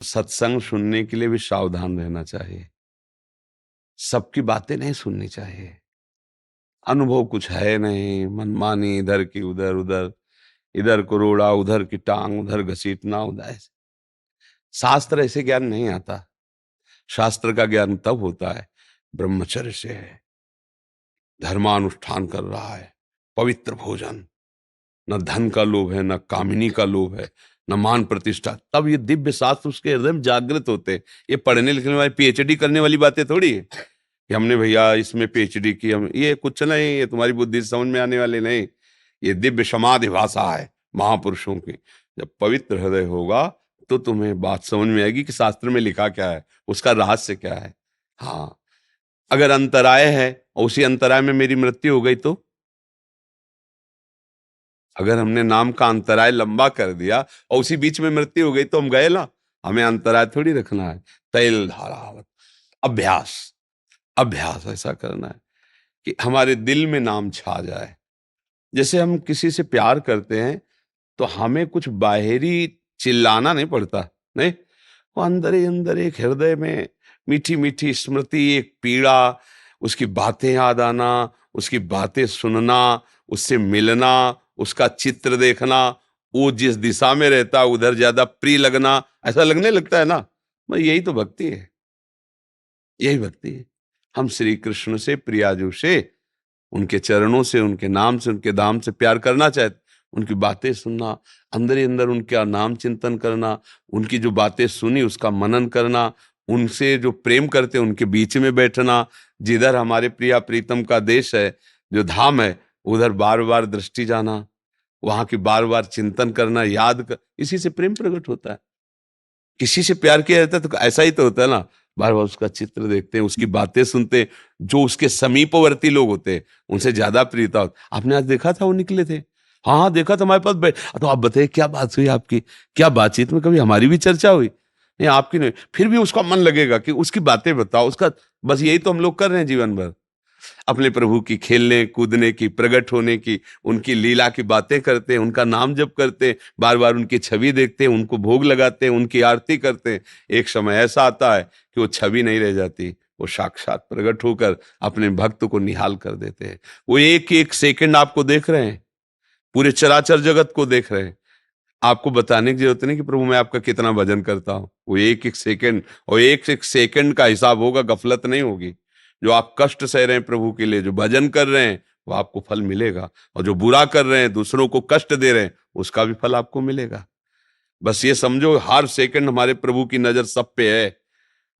सत्संग सुनने के लिए भी सावधान रहना चाहिए। सबकी बातें नहीं सुननी चाहिए। अनुभव कुछ है नहीं, मनमानी इधर की उधर, उधर इधर को रोड़ा, उधर की टांग, उधर घसीटना, उधर ऐसे। शास्त्र ऐसे ज्ञान नहीं आता। शास्त्र का ज्ञान तब होता है ब्रह्मचर्य से है, धर्मानुष्ठान कर रहा है, पवित्र भोजन, न धन का लोभ है, न कामिनी का लोभ है, न मान प्रतिष्ठा। तब ये दिव्य शास्त्र उसके हृदय में जागृत होते हैं। ये पढ़ने लिखने वाली पीएचडी करने वाली बातें थोड़ी है कि हमने भैया इसमें पीएचडी की, हम ये कुछ नहीं, ये तुम्हारी बुद्धि से समझ में आने वाले नहीं। ये दिव्य समाधि भाषा है महापुरुषों की। जब पवित्र हृदय होगा तो तुम्हें बात समझ में आएगी कि शास्त्र में लिखा क्या है, उसका रहस्य क्या है। हाँ, अगर अंतराय है और उसी अंतराय में मेरी मृत्यु हो गई तो, अगर हमने नाम का अंतराय लंबा कर दिया और उसी बीच में मृत्यु हो गई तो हम गए ना। हमें अंतराय थोड़ी रखना है। तैल धारावत अभ्यास, अभ्यास ऐसा करना है कि हमारे दिल में नाम छा जाए। जैसे हम किसी से प्यार करते हैं तो हमें कुछ बाहरी चिल्लाना नहीं पड़ता, नहीं, वो अंदर ही अंदर एक हृदय में मीठी मीठी स्मृति, एक पीड़ा, उसकी बातें याद आना, उसकी बातें सुनना, उससे मिलना, उसका चित्र देखना, वो जिस दिशा में रहता है उधर ज्यादा प्रिय लगना, ऐसा लगने लगता है ना। भाई यही तो भक्ति है, यही भक्ति है। हम श्री कृष्ण से, प्रियाजू से, उनके चरणों से, उनके नाम से, उनके धाम से प्यार करना चाहते, उनकी बातें सुनना, अंदर ही अंदर उनका नाम चिंतन करना, उनकी जो बातें सुनी उसका मनन करना, उनसे जो प्रेम करते उनके बीच में बैठना, जिधर हमारे प्रिया प्रीतम का देश है, जो धाम है, उधर बार बार दृष्टि जाना, वहां की बार बार चिंतन करना, इसी से प्रेम प्रकट होता है। किसी से प्यार किया जाता है तो ऐसा ही तो होता है ना, बार बार उसका चित्र देखते हैं, उसकी बातें सुनते हैं। जो उसके समीपवर्ती लोग होते हैं उनसे ज्यादा प्रियता होती। आपने आज देखा था वो निकले थे, हाँ हाँ देखा था, हमारे पास तो आप बताइए क्या बात हुई आपकी, क्या बातचीत में कभी हमारी भी चर्चा हुई? नहीं, आपकी नहीं, फिर भी उसका मन लगेगा कि उसकी बातें बताओ, उसका। बस यही तो हम लोग कर रहे हैं जीवन भर, अपने प्रभु की खेलने कूदने की, प्रकट होने की, उनकी लीला की बातें करते हैं, उनका नाम जप करते हैं, बार बार उनकी छवि देखते हैं, उनको भोग लगाते हैं, उनकी आरती करते हैं। एक समय ऐसा आता है कि वो छवि नहीं रह जाती, वो साक्षात प्रकट होकर अपने भक्त को निहाल कर देते हैं। वो एक एक सेकंड आपको देख रहे हैं, पूरे चराचर जगत को देख रहे हैं। आपको बताने की जरूरत नहीं कि प्रभु मैं आपका कितना भजन करता हूं। वो एक एक सेकंड, और एक एक सेकंड का हिसाब होगा, गफलत नहीं होगी। जो आप कष्ट सह रहे हैं प्रभु के लिए, जो भजन कर रहे हैं, वो आपको फल मिलेगा, और जो बुरा कर रहे हैं, दूसरों को कष्ट दे रहे हैं, उसका भी फल आपको मिलेगा। बस ये समझो हर सेकंड हमारे प्रभु की नजर सब पे है।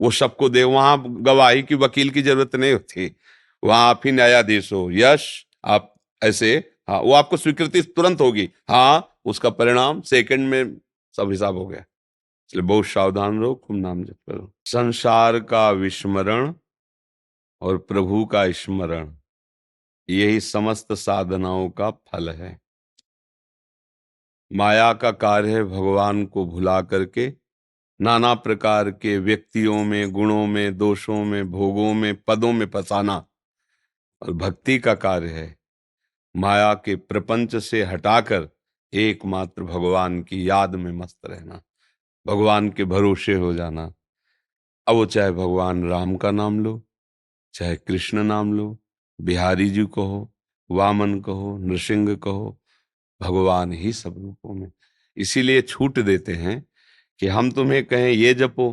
वो सबको दे, वहां गवाही की, वकील की जरूरत नहीं होती। वहां आप ही न्यायाधीश हो, यश आप ऐसे, हाँ वो आपको स्वीकृति तुरंत होगी, हाँ उसका परिणाम सेकंड में सब हिसाब हो गया। इसलिए बहुत सावधान रहो, खूब नाम जप करो। संसार का विस्मरण और प्रभु का स्मरण, यही समस्त साधनाओं का फल है। माया का कार्य है भगवान को भुला करके नाना प्रकार के व्यक्तियों में, गुणों में, दोषों में, भोगों में, पदों में फंसाना। और भक्ति का कार्य है माया के प्रपंच से हटाकर एकमात्र भगवान की याद में मस्त रहना, भगवान के भरोसे हो जाना। अब वो चाहे भगवान राम का नाम लो, चाहे कृष्ण नाम लो, बिहारी जी कहो, वामन कहो, नृसिंह कहो, भगवान ही सब रूपों में। इसीलिए छूट देते हैं कि हम तुम्हें कहें ये जपो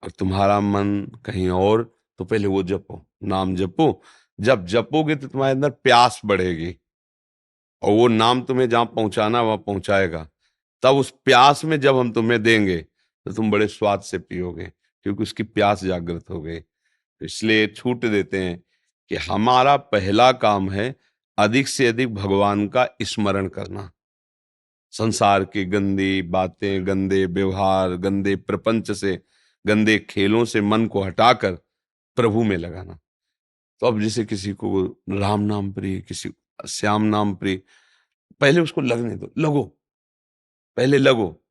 और तुम्हारा मन कहीं और, तो पहले वो जपो, नाम जपो। जब जपोगे तो तुम्हारे अंदर प्यास बढ़ेगी, और वो नाम तुम्हें जहां पहुंचाना वहां पहुंचाएगा। तब उस प्यास में जब हम तुम्हें देंगे तो तुम बड़े स्वाद से पियोगे, क्योंकि उसकी प्यास जागृत हो गई। तो इसलिए छूट देते हैं कि हमारा पहला काम है अधिक से अधिक भगवान का स्मरण करना। संसार की गंदी बातें, गंदे व्यवहार, गंदे प्रपंच से, गंदे खेलों से मन को हटाकर प्रभु में लगाना। तो अब जैसे किसी को राम नाम प्रिय, किसी को श्याम नाम प्रिय, पहले उसको लगने दो, लगो, पहले लगो,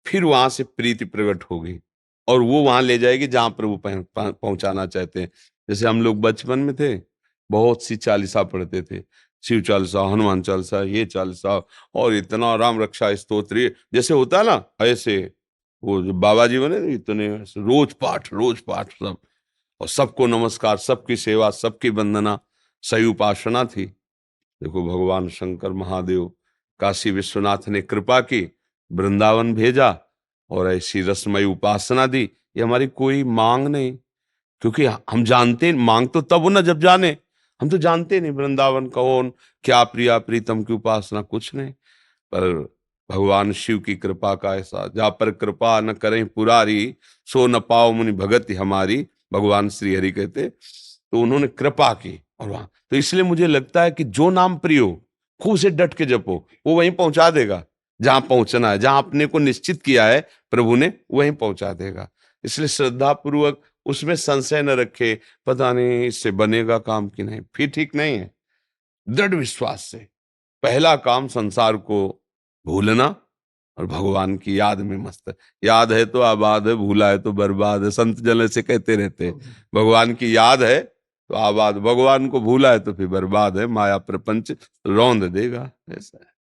फिर वहां से प्रीति प्रकट होगी और वो वहां ले जाएगी जहां प्रभु पहुंचाना चाहते हैं। जैसे हम लोग बचपन में थे, बहुत सी चालीसा पढ़ते थे, शिव चालीसा, हनुमान चालीसा, ये चालीसा, और इतना राम रक्षा स्तोत्र, जैसे होता है ना ऐसे। वो जो बाबा जी बने इतने रोज पाठ सब, और सबको नमस्कार, सबकी सेवा, सबकी वंदना, सही उपासना थी। देखो भगवान शंकर महादेव, काशी विश्वनाथ ने कृपा की, वृंदावन भेजा और ऐसी रसमयी उपासना दी। ये हमारी कोई मांग नहीं, क्योंकि हम जानते, मांग तो तब हो ना जब जाने। हम तो जानते नहीं वृंदावन कौन, क्या प्रिया प्रीतम की उपासना, कुछ नहीं। पर भगवान शिव की कृपा का ऐसा, जा पर कृपा न करें पुरारी, सो न पाओ मुनि भगति हमारी, भगवान श्री हरि कहते। तो उन्होंने कृपा की, और वहां तो इसलिए मुझे लगता है कि जो नाम प्रिय हो, खूब से डट के जपो, वो वहीं पहुंचा देगा जहां पहुंचना है, जहां अपने को निश्चित किया है प्रभु ने, वहीं पहुंचा देगा। इसलिए श्रद्धा पूर्वक उसमें संशय न रखे, पता नहीं इससे बनेगा काम कि नहीं, फिर ठीक नहीं है। दृढ़ विश्वास से पहला काम संसार को भूलना और भगवान की याद में मस्त है। याद है तो आबाद है, भूला है तो बर्बाद है, संत जन ऐसे कहते रहते हैं। भगवान की याद है तो आबाद, भगवान को भूला है तो फिर बर्बाद है, माया प्रपंच रौंद देगा, ऐसा है।